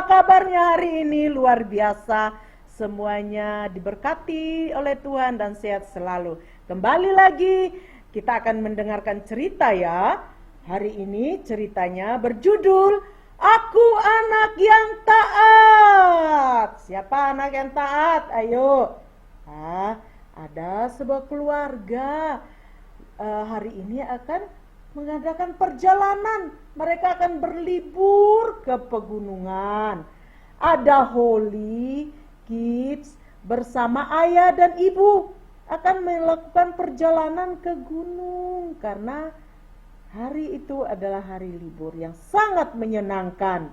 kabarnya hari ini? Luar biasa. Semuanya diberkati oleh Tuhan dan sehat selalu. Kembali lagi kita akan mendengarkan cerita ya. Hari ini ceritanya berjudul Aku Anak Yang Taat. Siapa anak yang taat? Ayo. Ada sebuah keluarga hari ini akan mengadakan perjalanan. Mereka akan berlibur ke pegunungan. Ada Holly Kids bersama ayah dan ibu akan melakukan perjalanan ke gunung karena hari itu adalah hari libur yang sangat menyenangkan.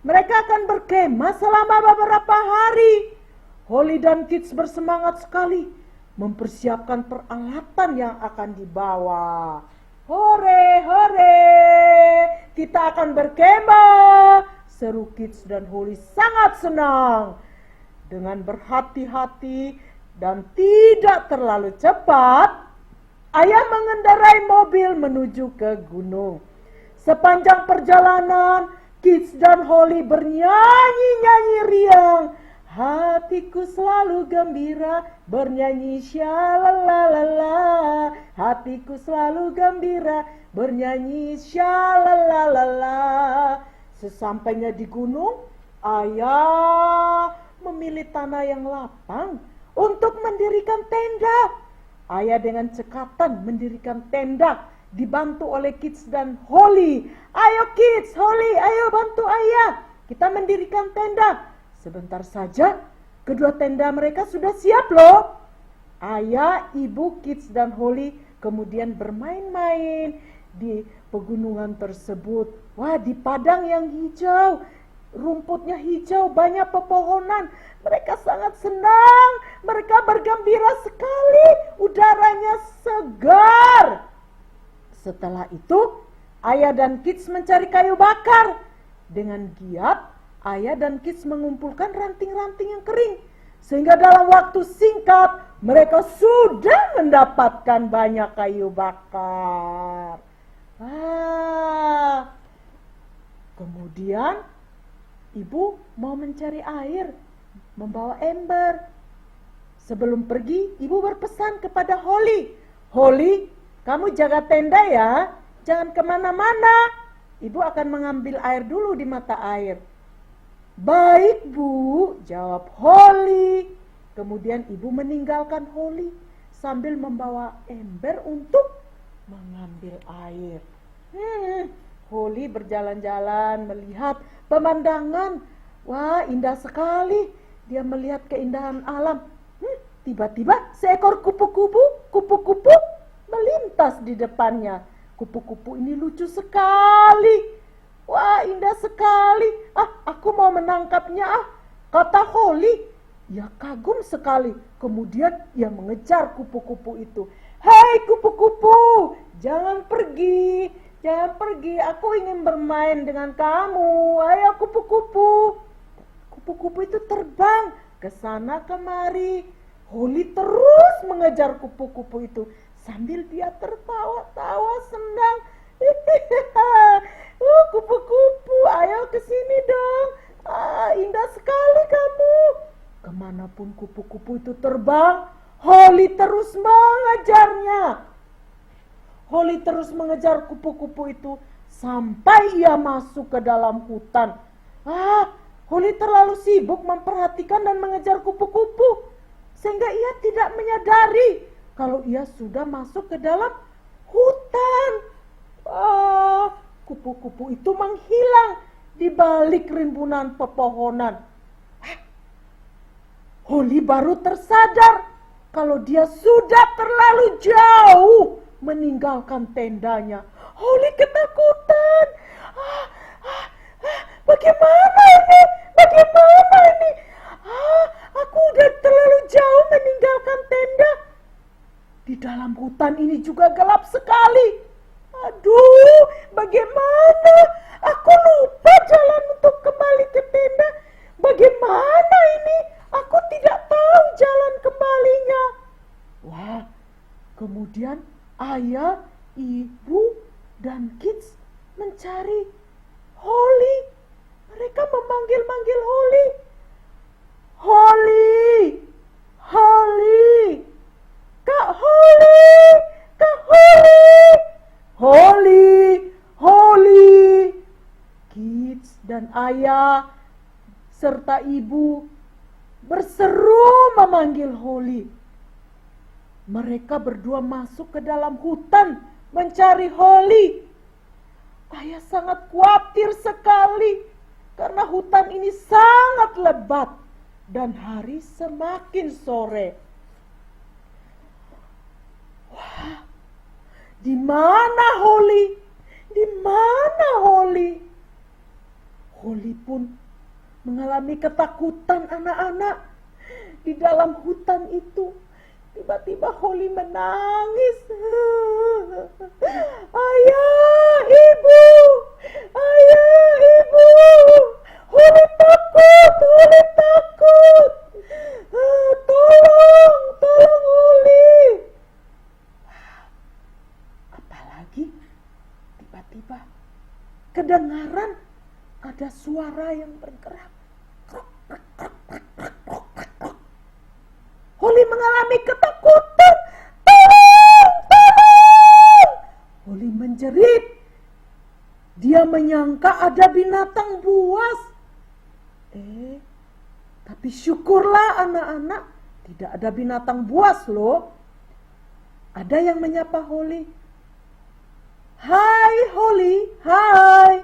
Mereka akan berkemah selama beberapa hari. Holly dan Kids bersemangat sekali mempersiapkan peralatan yang akan dibawa. Hore, hore, kita akan berkemah. Seru Kids dan Holly sangat senang. Dengan berhati-hati dan tidak terlalu cepat, ayah mengendarai mobil menuju ke gunung. Sepanjang perjalanan, Kids dan Holly bernyanyi-nyanyi riang. Hatiku selalu gembira, bernyanyi syalalala. Hatiku selalu gembira, bernyanyi syalalala. Sesampainya di gunung, ayah memilih tanah yang lapang untuk mendirikan tenda. Ayah dengan cekatan mendirikan tenda, dibantu oleh Kids dan Holly. Ayo Kids, Holly, ayo bantu ayah. Kita mendirikan tenda. Sebentar saja, kedua tenda mereka sudah siap loh. Ayah, ibu, Kids, dan Holly kemudian bermain-main di pegunungan tersebut. Wah, di padang yang hijau, rumputnya hijau, banyak pepohonan. Mereka sangat senang, mereka bergembira sekali, udaranya segar. Setelah itu, ayah dan Kids mencari kayu bakar. Dengan giat, ayah dan Kids mengumpulkan ranting-ranting yang kering. Sehingga dalam waktu singkat, mereka sudah mendapatkan banyak kayu bakar. Kemudian, ibu mau mencari air, membawa ember. Sebelum pergi, ibu berpesan kepada Holly. Holly, kamu jaga tenda ya, jangan kemana-mana. Ibu akan mengambil air dulu di mata air. Baik bu, jawab Holly. Kemudian ibu meninggalkan Holly sambil membawa ember untuk mengambil air. Holly berjalan-jalan melihat pemandangan. Wah, indah sekali. Dia melihat keindahan alam. Tiba-tiba seekor kupu-kupu melintas di depannya. Kupu-kupu ini lucu sekali. Wah, indah sekali. Aku mau menangkapnya kata Holly. Ia kagum sekali. Kemudian ia mengejar kupu-kupu itu. Hei kupu-kupu, jangan pergi. Jangan pergi, aku ingin bermain dengan kamu. Ayo kupu-kupu. Kupu-kupu itu terbang ke sana kemari. Holly terus mengejar kupu-kupu itu sambil dia tertawa-tawa senang. Kupu-kupu, ayo ke sini dong. Indah sekali kamu. Kemanapun kupu-kupu itu terbang, Holly terus mengejarnya. Holly terus mengejar kupu-kupu itu sampai ia masuk ke dalam hutan. Holly terlalu sibuk memperhatikan dan mengejar kupu-kupu sehingga ia tidak menyadari kalau ia sudah masuk ke dalam hutan. Kupu-kupu itu menghilang di balik rimbunan pepohonan. Holly baru tersadar kalau dia sudah terlalu jauh meninggalkan tendanya. Holly ketakutan. Bagaimana ini? Bagaimana ini? Aku udah terlalu jauh meninggalkan tenda. Di dalam hutan ini juga gelap sekali. Aduh, bagaimana? Aku lupa jalan untuk kembali ke tenda. Bagaimana ini? Aku tidak tahu jalan kembalinya. Wah, kemudian ayah, ibu, dan Kids mencari Holly. Mereka memanggil-manggil Holly. Holly, Holly, Kak Holly, Kak Holly, Holly, Holly. Kids dan ayah serta ibu berseru memanggil Holly. Mereka berdua masuk ke dalam hutan mencari Holly. Ayah sangat khawatir sekali karena hutan ini sangat lebat dan hari semakin sore. Wah, di mana Holly? Di mana Holly? Holly pun mengalami ketakutan anak-anak. Di dalam hutan itu tiba-tiba Holly menangis. Ayah, ibu, ayah, ibu, Holly takut, Holly takut. Tolong, tolong Holly. Apalagi tiba-tiba kedengaran ada suara yang bergerak. Holly mengalami ketakutan. Tolong, tolong. Holly menjerit. Dia menyangka ada binatang buas. Tapi syukurlah anak-anak, tidak ada binatang buas loh. Ada yang menyapa Holly. Hai Holly, hai.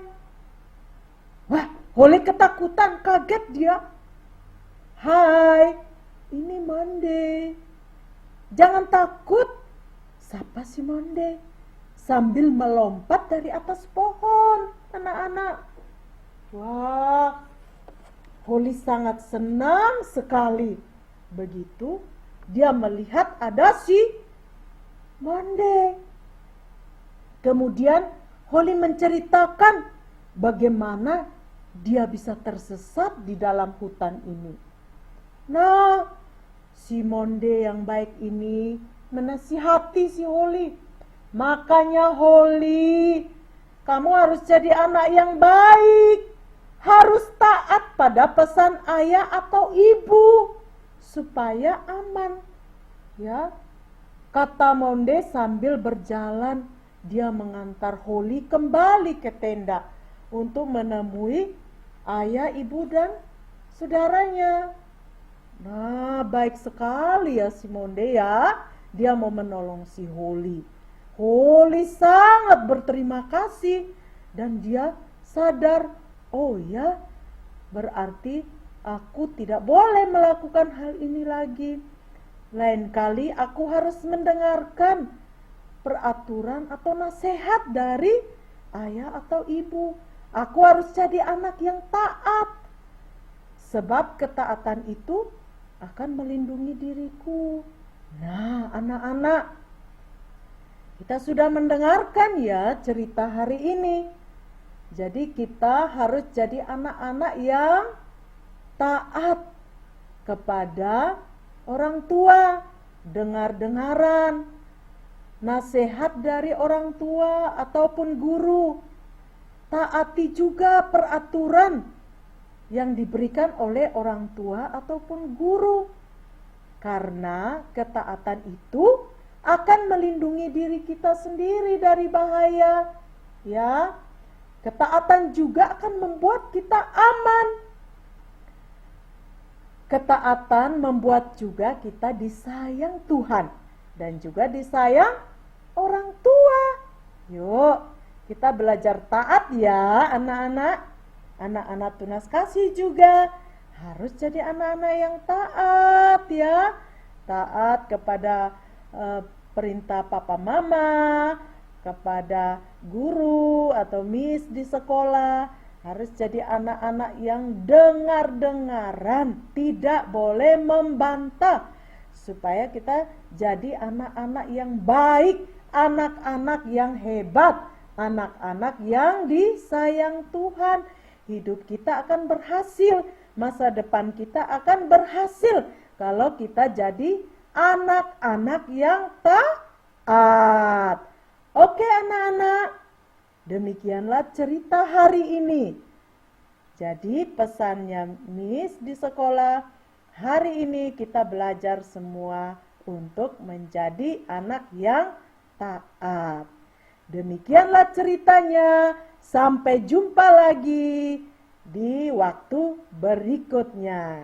Wah, Holly ketakutan, kaget dia. Hai, ini Monday. Jangan takut, sapa si Monday sambil melompat dari atas pohon, anak-anak. Wah, Holly sangat senang sekali. Begitu dia melihat ada si Monday. Kemudian Holly menceritakan bagaimana dia bisa tersesat di dalam hutan ini. Nah, si Monday yang baik ini menasihati si Holly. Makanya Holly, kamu harus jadi anak yang baik. Harus taat pada pesan ayah atau ibu supaya aman. Ya, kata Monday sambil berjalan. Dia mengantar Holly kembali ke tenda untuk menemui ayah, ibu, dan saudaranya. Nah, baik sekali ya si Monday ya. Dia mau menolong si Holly. Holly sangat berterima kasih dan dia sadar, oh ya, berarti aku tidak boleh melakukan hal ini lagi. Lain kali aku harus mendengarkan peraturan atau nasihat dari ayah atau ibu. Aku harus jadi anak yang taat. Sebab ketaatan itu akan melindungi diriku. Nah, anak-anak, kita sudah mendengarkan ya cerita hari ini. Jadi kita harus jadi anak-anak yang taat kepada orang tua, dengar-dengaran nasihat dari orang tua ataupun guru. Taati juga peraturan yang diberikan oleh orang tua ataupun guru. Karena ketaatan itu akan melindungi diri kita sendiri dari bahaya. Ya, ketaatan juga akan membuat kita aman. Ketaatan membuat juga kita disayang Tuhan dan juga disayang orang tua. Yuk, kita belajar taat ya anak-anak. Anak-anak Tunas Kasih juga harus jadi anak-anak yang taat ya. Taat kepada perintah papa mama, kepada guru atau miss di sekolah. Harus jadi anak-anak yang dengar-dengaran, tidak boleh membantah. Supaya kita jadi anak-anak yang baik, anak-anak yang hebat, anak-anak yang disayang Tuhan. Hidup kita akan berhasil, masa depan kita akan berhasil kalau kita jadi anak-anak yang taat. Oke anak-anak, demikianlah cerita hari ini. Jadi pesannya Miss di sekolah, hari ini kita belajar semua untuk menjadi anak yang taat. Demikianlah ceritanya. Sampai jumpa lagi di waktu berikutnya.